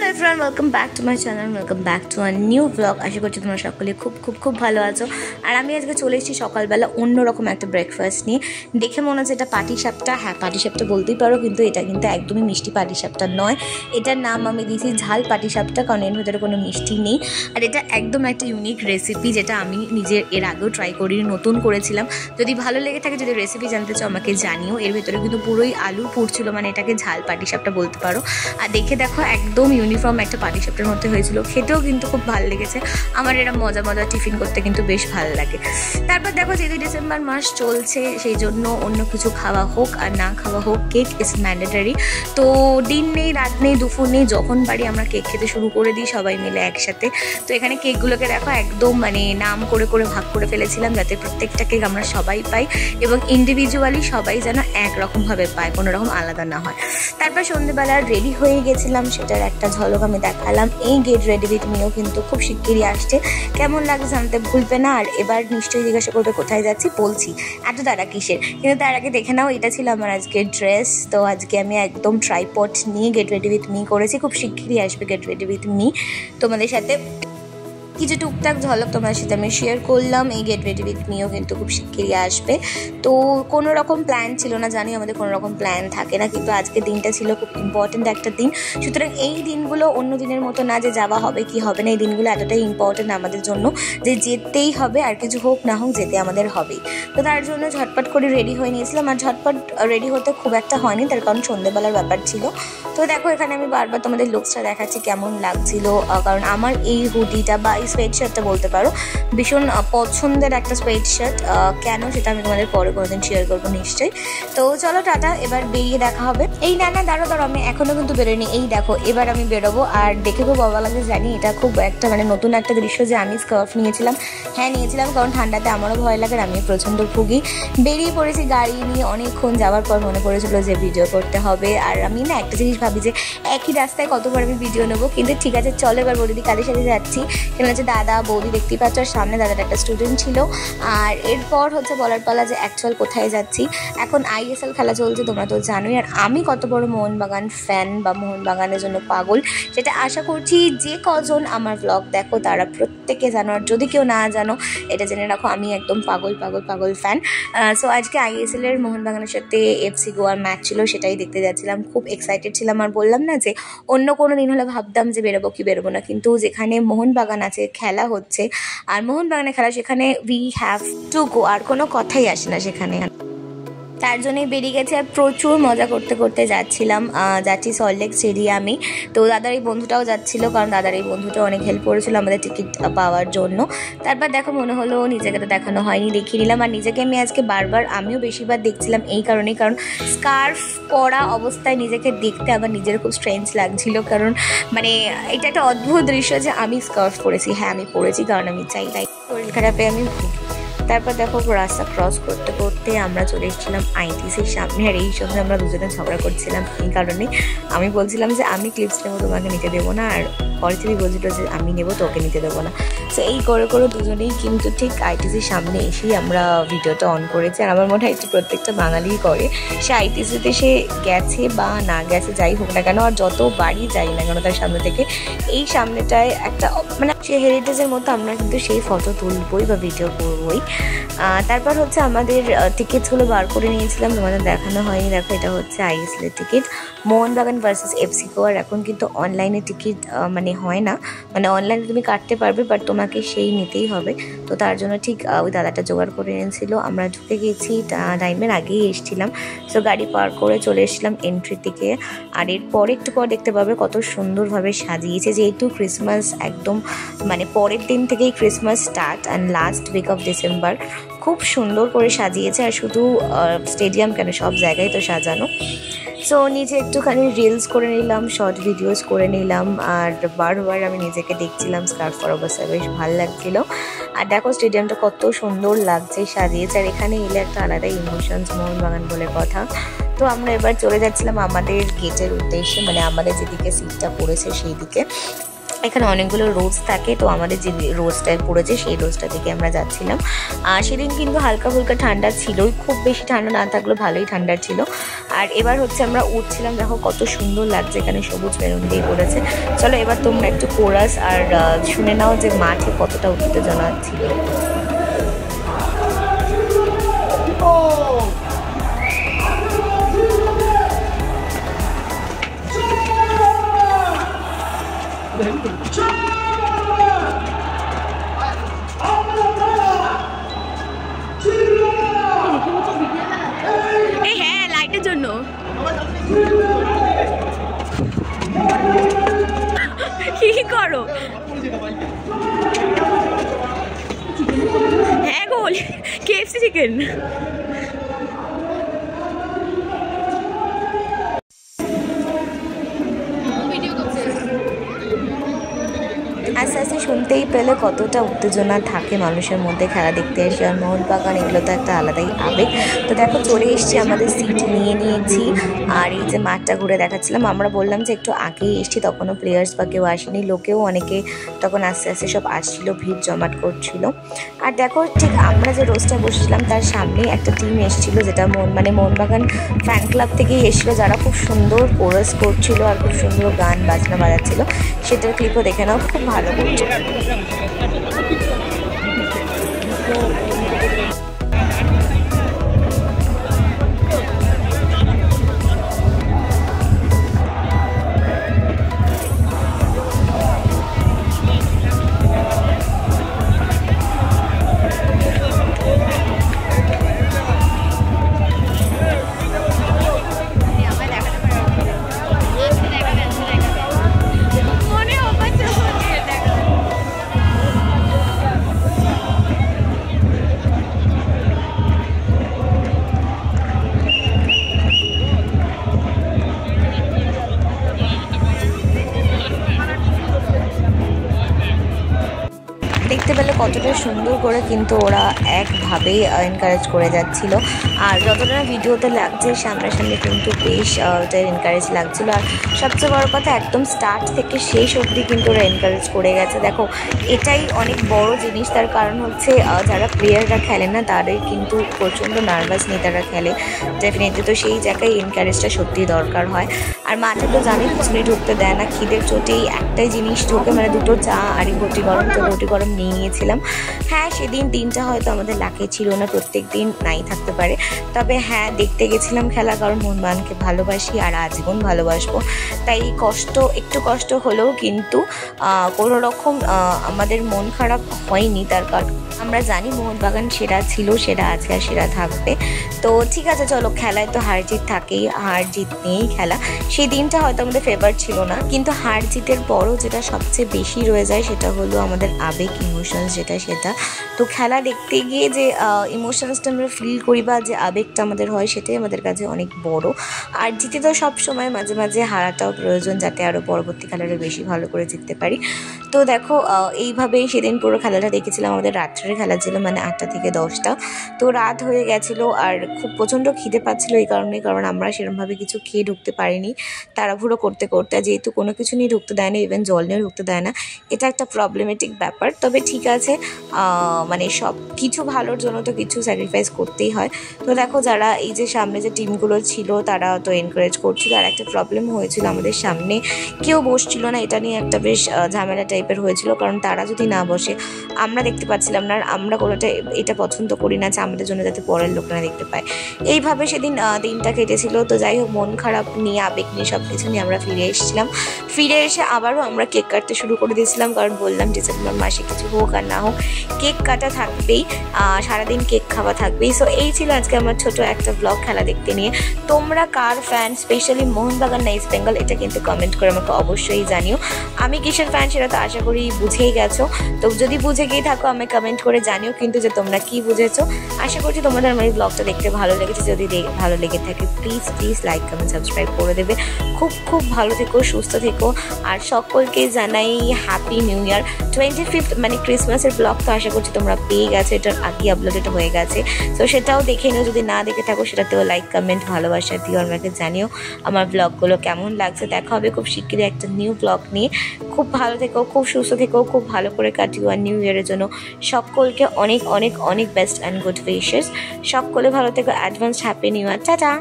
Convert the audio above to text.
everyone, welcome back to my channel, welcome back to a new vlog. আশা করছি তোমরা সকলে খুব ভালো আছো। আর আমি আজকে চলে এসেছি সকালবেলা অন্যরকম একটা ব্রেকফাস্ট নিয়ে। দেখে মনে হচ্ছে এটা পাটিসাপটা, হ্যাঁ পাটিসাপটা বলতেই পারো, কিন্তু এটা কিন্তু একদমই মিষ্টি পাটিসাপটা নয়। এটার নাম আমি দিয়েছি ঝাল পাটিসাপটা, কারণ এর ভেতরে কোনো মিষ্টি নেই। আর এটা একদম একটা ইউনিক রেসিপি, যেটা আমি নিজের এর আগেও ট্রাই করি, নতুন করেছিলাম। যদি ভালো লেগে থাকে, যদি রেসিপি জানতে চাও আমাকে জানিও। এর ভেতরে কিন্তু পুরোই আলু পুড়ছিল, মানে এটাকে ঝাল পাটিসাপটা বলতে পারো। আর দেখে দেখো একদম ইউনিফর্ম একটা পাটিসাপটার মধ্যে হয়েছিল, খেতেও কিন্তু খুব ভালো লেগেছে। আমার এরা মজা টিফিন করতে কিন্তু বেশ ভালো লাগে। তারপর দেখো যেহেতু ডিসেম্বর মাস চলছে, সেই জন্য অন্য কিছু খাওয়া হোক আর না খাওয়া হোক, কেক ইজ ম্যান্ডেটারি। তো দিন নেই রাত নেই দুপুর নেই, যখন পারি আমরা কেক খেতে শুরু করে দিই সবাই মিলে একসাথে। তো এখানে কেকগুলোকে দেখো একদম মানে নাম করে ভাগ করে ফেলেছিলাম, যাতে প্রত্যেকটা কেক আমরা সবাই পাই এবং ইন্ডিভিজুয়ালি সবাই যেন একরকমভাবে পায়, কোনো রকম আলাদা না হয়। তারপর সন্ধ্যেবেলা রেডি হয়ে গেছিলাম, সেটার একটা ঝলক আমি দেখালাম। এই গেট রেডি উইথ মিও কিন্তু খুব শিগগিরই আসছে, কেমন লাগছে জানতে ভুলবে না। আর এবার নিশ্চয়ই জিজ্ঞাসা করবে কোথায় যাচ্ছি, বলছি এত তারা কিসের, কিন্তু তার আগে দেখে নাও এটা ছিল আমার আজকে ড্রেস। তো আজকে আমি একদম ট্রাইপড নিয়ে গেট রেডি উইথ মি করেছি, খুব শিগগিরই আসবে গেট রেডি উইথ মি। তোমাদের সাথে কিছু টুকটাক ঝলক তোমাদের সাথে আমি শেয়ার করলাম। এই গেট রেডি উইথ মিও কিন্তু খুব শিগগিরই আসবে। তো কোনো রকম প্ল্যান ছিল না, জানি আমাদের কোনো রকম প্ল্যান থাকে না, কিন্তু আজকের দিনটা ছিল খুব ইম্পর্টেন্ট একটা দিন। সুতরাং এই দিনগুলো অন্য দিনের মতো না যে যাওয়া হবে কি হবে না, এই দিনগুলো এতটাই ইম্পর্টেন্ট আমাদের জন্য যে যেতেই হবে, আর কিছু হোক না হোক যেতে আমাদের হবেই। তো তার জন্য ঝটপট করে রেডি হয়ে নিয়েছিলাম। আর ঝটপট রেডি হতে খুব একটা হয়নি, তার কারণ সন্ধ্যেবেলার ব্যাপার ছিল। তো দেখো এখানে আমি বারবার তোমাদের লুকসটা দেখাচ্ছি কেমন লাগছিল, কারণ আমার এই হুডিটা বা সোয়েট শার্টটা বলতে পারো ভীষণ পছন্দের একটা সোয়েট শার্ট। কেন সেটা আমি তোমাদের পরে কোনোদিন শেয়ার করবো নিশ্চয়ই। তো চলো টাটা, এবার বেরিয়ে দেখা হবে। এই না দাঁড়ো আমি এখনো কিন্তু বেরোয়নি। এই দেখো এবার আমি বেরোবো, আর দেখে খুব অবাক লাগে জানি, এটা খুব একটা মানে নতুন একটা দৃশ্য যে আমি স্কার্ফ নিয়েছিলাম। হ্যাঁ নিয়েছিলাম, কারণ ঠান্ডাতে আমারও ভয় লাগে, আমি প্রচণ্ড ভুগি। বেরিয়ে পড়েছি গাড়ি নিয়ে, অনেকক্ষণ যাওয়ার পর মনে পড়েছিল যে ভিডিও করতে হবে। আর আমি না একটা জিনিস ভাবি যে একই রাস্তায় কতবার আমি ভিডিও নেবো, কিন্তু ঠিক আছে চলো এবার বৌদি কাদের সাথে যাচ্ছি। সেটা হচ্ছে দাদা বৌদি, দেখতেই পাচ্ছ, আর সামনে দাদার একটা স্টুডেন্ট ছিল। আর এরপর হচ্ছে বলার পালা যে অ্যাকচুয়াল কোথায় যাচ্ছি। এখন ISL খেলা চলছে, তোমরা তো জানোই। আর আমি কত বড় মোহনবাগান ফ্যান বা মোহনবাগানের জন্য পাগল, সেটা আশা করছি যে কজন আমার ব্লগ দেখো তারা প্রত্যেকে জানো। আর যদি কেউ না জানো, এটা জেনে রাখো আমি একদম পাগল ফ্যান। সো আজকে ISL এর মোহনবাগানের সাথে FC গোয়ার ম্যাচ ছিল, সেটাই দেখতে যাচ্ছিলাম। খুব এক্সাইটেড ছিলাম। আর বললাম না যে অন্য কোনো দিন হলে ভাবতাম যে বেরোবো কি বেরোবো না, কিন্তু যেখানে মোহনবাগান আছে, খেলা হচ্ছে আর মোহনবাগানের খেলা, সেখানে উই হ্যাভ টু গো, আর কোনো কথাই আসে না সেখানে। তার জন্যই বেরিয়ে গেছে, আর প্রচুর মজা করতে যাচ্ছি সল্টলেক স্টেডিয়ামে। তো দাদার এই বন্ধুটাও যাচ্ছিল, কারণ দাদার এই বন্ধুটা অনেক হেল্প করেছিল আমাদের টিকিট পাওয়ার জন্য। তারপর দেখো মনে হলো নিজেকে তো দেখানো হয়নি, দেখিয়ে নিলাম। আর নিজেকে আমি আজকে আমিও বেশিরভাগ দেখছিলাম এই কারণেই, কারণ স্কার্ফ পরা অবস্থায় নিজেকে দেখতে আবার নিজের খুব স্ট্রেঞ্জ লাগছিল, কারণ মানে এটা একটা অদ্ভুত দৃশ্য যে আমি স্কার্ফ পরেছি। হ্যাঁ আমি পরেছি, কারণ আমি চাই শরীর খারাপে আমি ভুগি। তারপর দেখো রাস্তা ক্রস করতে আমরা চলে এসেছিলাম ITCর সামনে। আর এই সঙ্গে আমরা দুজনে ঝগড়া করছিলাম এই কারণে, আমি বলছিলাম যে আমি ক্লিপস নেবো, তোমাকে নিতে দেবো না, আর পরিচিতি বলছিল যে আমি নেবো, তোকে নিতে দেবো না। তো এই করে দুজনেই কিন্তু ঠিক ITCর সামনে এসেই আমরা ভিডিওটা অন করেছি। আর আমার মনে হয় এটি প্রত্যেকটা বাঙালিই করে, সে ITCতে সে গেছে বা না গেছে যাই হোক না কেন, আর যত বাড়ি যাই না কেন তার সামনে থেকে, এই সামনেটায় একটা মানে সে হেরিটেজের মতো আমরা কিন্তু সেই ফটো তুলবই বা ভিডিও করবই। তারপর হচ্ছে আমাদের টিকিটসগুলো বার করে নিয়েছিলাম, তোমাদের দেখানো হয়নি। দেখো এটা হচ্ছে ISL এর টিকিট, মোহনবাগান ভার্সেস FC গোয়ার। এখন কিন্তু অনলাইনে টিকিট মানে হয় না, মানে অনলাইনে তুমি কাটতে পারবে, বাট তোমাকে সেই নিতেই হবে। তো তার জন্য ঠিক ওই দাদাটা জোগাড় করে এনেছিল। আমরা ঢুকে গেছি, টাইমের আগেই এসেছিলাম। সো গাড়ি পার করে চলে এসেছিলাম এন্ট্রির দিকে। আর এরপর একটু পর দেখতে পাবে কত সুন্দরভাবে সাজিয়েছে, যেহেতু ক্রিসমাস একদম মানে পরের দিন থেকেই Christmas start, and last week of December. খুব সুন্দর করে সাজিয়েছে, আর শুধু স্টেডিয়াম কেন সব জায়গায় তো সাজানো। সো নিজে একটুখানি রিলস করে নিলাম, শর্ট ভিডিওস করে নিলাম, আর বারবার আমি নিজেকে দেখছিলাম স্কার্ফ পরা অবস্থায়, বেশ ভালো লাগছিলো। আর দেখো স্টেডিয়ামটা কত সুন্দর লাগছে সাজিয়েছে, আর এখানে এলে একটা আলাদা ইমোশনস, মোহনবাগান বলে কথা। তো আমরা এবার চলে যাচ্ছিলাম আমাদের গেটের উদ্দেশ্যে, মানে আমাদের যেদিকে সিটটা পড়েছে সেই দিকে। এখানে অনেকগুলো রোজ থাকে, তো আমাদের যে রোজটায় পড়েছে সেই রোজটা থেকে আমরা যাচ্ছিলাম। আর সেদিন কিন্তু হালকা ফুলকা ঠান্ডা ছিলই, খুব বেশি ঠান্ডা না থাকলেও ভালোই ঠান্ডা ছিল। আর এবার হচ্ছে আমরা উঠছিলাম, দেখো কত সুন্দর লাগছে, এখানে সবুজ বেলুন দিয়ে পড়েছে। চলো এবার তোমরা একটু কোরাস আর শুনে নাও যে মাঠে কতটা উত্তেজনা ছিল। হ্যাঁ, লাইটের জন্য কি করো? হ্যাঁ গোল KFC চিকেন। আস্তে আস্তে শুনতেই পেলে কতটা উত্তেজনা থাকে মানুষের মধ্যে খেলা দেখতে এসে। আর মোহনবাগান এগুলো তো একটা আলাদাই আবেগ। তো দেখো চলে এসেছি, আমাদের সিট নিয়ে নিয়েছি। আর এই যে মাঠটা ঘুরে দেখাচ্ছিলাম, আমরা বললাম যে একটু আগেই এসেছি, তখনও প্লেয়ার্স বা কেউ আসেনি, লোকেও অনেকে তখন আস্তে আস্তে সব আসছিল, ভিড় জমাট করছিল। আর দেখো ঠিক আমরা যে রোজটা বসেছিলাম তার সামনে একটা টিম এসেছিলো, যেটা মোহনবাগান ফ্যান ক্লাব থেকেই এসেছিলো, যারা খুব সুন্দর কোরাস করছিল আর খুব সুন্দর গান বাজনা বাজাচ্ছিল। সেটার ক্লিপও দেখে নাও, খুব ভালো করছে। দেখতে পেলে কতটা সুন্দর করে কিন্তু ওরা একভাবেই এনকারেজ করে যাচ্ছিল। আর যতটা ভিডিওতে লাগছে সামনাসামনি কিন্তু বেশ ওটা এনকারেজ লাগছিল। আর সবচেয়ে বড় কথা একদম স্টার্ট থেকে শেষ অবধি কিন্তু ওরা এনকারেজ করে গেছে। দেখো এটাই অনেক বড় জিনিস, তার কারণ হচ্ছে যারা প্লেয়াররা খেলে না তাদের কিন্তু প্রচণ্ড নার্ভাস নিয়ে তারা খেলে ডেফিনেটলি, তো সেই জায়গায় এনকারেজটা সত্যি দরকার হয়। আর মাঠে তো জানি কিছুই ঢুকতে দেয় না, খিদের চোটেই একটাই জিনিস ঢোকে, মানে দুটো চা আর ঘটি গরম। তো ঘটি গরম নিয়ে নিয়েছিলাম। হ্যাঁ সেদিন দিনটা হয়তো আমাদের লাকে ছিল না, প্রত্যেক দিন নাই থাকতে পারে, তবে হ্যাঁ দেখতে গেছিলাম খেলা, কারণ মোহনবাগানকে ভালোবাসি আর আজীবন ভালোবাসবো। তাই একটু কষ্ট হলেও কিন্তু কোনো রকম আমাদের মন খারাপ হয়নি, তার কারণ আমরা জানি মোহনবাগান সেরা ছিল, সেরা আছে আর সেরা থাকবে। তো ঠিক আছে চলো, খেলায় তো হার জিত থাকেই, হার জিত নিয়েই খেলা। সেই দিনটা হয়তো আমাদের ফেভার ছিল না, কিন্তু হার জিতের পরও যেটা সবচেয়ে বেশি রয়ে যায় সেটা হলো আমাদের আবেগ, ইমোশনস সেটা। তো খেলা দেখতে গিয়ে যে ইমোশনসটা আমরা ফিল করি বা যে আবেগটা আমাদের হয় সেটাই আমাদের কাছে অনেক বড়। আর জিতে তো সব সময় মাঝে মাঝে হারাটাও প্রয়োজন, যাতে আরও পরবর্তী খেলাটা বেশি ভালো করে জিততে পারি। তো দেখো এইভাবেই সেদিন পুরো খেলাটা দেখেছিলাম। আমাদের রাত্রের খেলা ছিল, মানে 8টা থেকে 10টা। তো রাত হয়ে গেছিলো আর খুব প্রচণ্ড খিদে পাচ্ছিলো এই কারণে, কারণ আমরা সেরকমভাবে কিছু খেয়ে ঢুকতে পারিনি তাড়াহুড়ো করতে করতে। যেহেতু কোনো কিছু নিয়ে ঢুকতে দেয় না, ইভেন জল নিয়েও ঢুকতে দেয় না, এটা একটা প্রবলেমেটিক ব্যাপার। তবে ঠিক আছে, মানে সব কিছু ভালোর জন্য তো কিছু স্যাক্রিফাইস করতেই হয়। তো দেখো যারা এই যে সামনে যে টিমগুলো ছিল তারা তো এনকারেজ করছিল। আর একটা প্রবলেম হয়েছিল, আমাদের সামনে কেউ বসছিল না, এটা নিয়ে একটা বেশ ঝামেলা টাইপের হয়েছিল, কারণ তারা যদি না বসে আমরা দেখতে পাচ্ছিলাম না। আর আমরা কোনোটা এটা পছন্দ করি না যে আমাদের জন্য যাতে পরের লোকরা দেখতে পায়। এইভাবে সেদিন দিনটা কেটেছিল। তো যাই হোক, মন খারাপ নিয়ে আবেগ নিয়ে সব কিছু নিয়ে আমরা ফিরে এসেছিলাম। ফিরে এসে আবারও আমরা কেক কাটতে শুরু করে দিয়েছিলাম, কারণ বললাম ডিসেম্বর মাসে কিছু হোক আর না হোক কেক কাটা থাকবেই, সারাদিন কেক খাওয়া থাকবেই। সো এই ছিল আজকে আমার ছোট একটা ব্লগ খেলা দেখতে নিয়ে। তোমরা কার ফ্যান, স্পেশালি মোহনবাগান না ইস্ট বেঙ্গল, এটা কিন্তু কমেন্ট করে আমাকে অবশ্যই জানিও। আমি কিসের ফ্যান সেটা তো আশা করি বুঝেই গেছো। তো যদি বুঝে গিয়ে থাকো আমি কমেন্ট করে জানিও কিন্তু যে তোমরা কি বুঝেছো। আশা করছি তোমাদের আমার এই ব্লগটা দেখতে ভালো লেগেছে। যদি ভালো লেগে থাকে প্লিজ লাইক কমেন্ট সাবস্ক্রাইব করে দেবে। খুব ভালো থেকো, সুস্থ থেকো। আর সকলকে জানাই হ্যাপি নিউ ইয়ার। 25th মানে ক্রিসমাসের ব্লগ তো আশা করছি তোমরা পেয়ে গেছো, এটার আগে আপলোডেড হয়ে গেছে। তো সেটাও দেখে নিও, যদি না দেখে থাকো সেটাতেও লাইক কমেন্ট ভালোবাসা দিও, আমাকে জানিও আমার ব্লগগুলো কেমন লাগছে। দেখা হবে খুব শিগগিরই একটা নিউ ব্লগ নিয়ে। খুব ভালো থেকো, খুব সুস্থ থেকো, খুব ভালো করে কাটিও। আর নিউ ইয়ারের জন্য সকলকে অনেক অনেক অনেক বেস্ট অ্যান্ড গুড উইশেস। সকলে ভালো থেকো। Advance happy new year. Tata.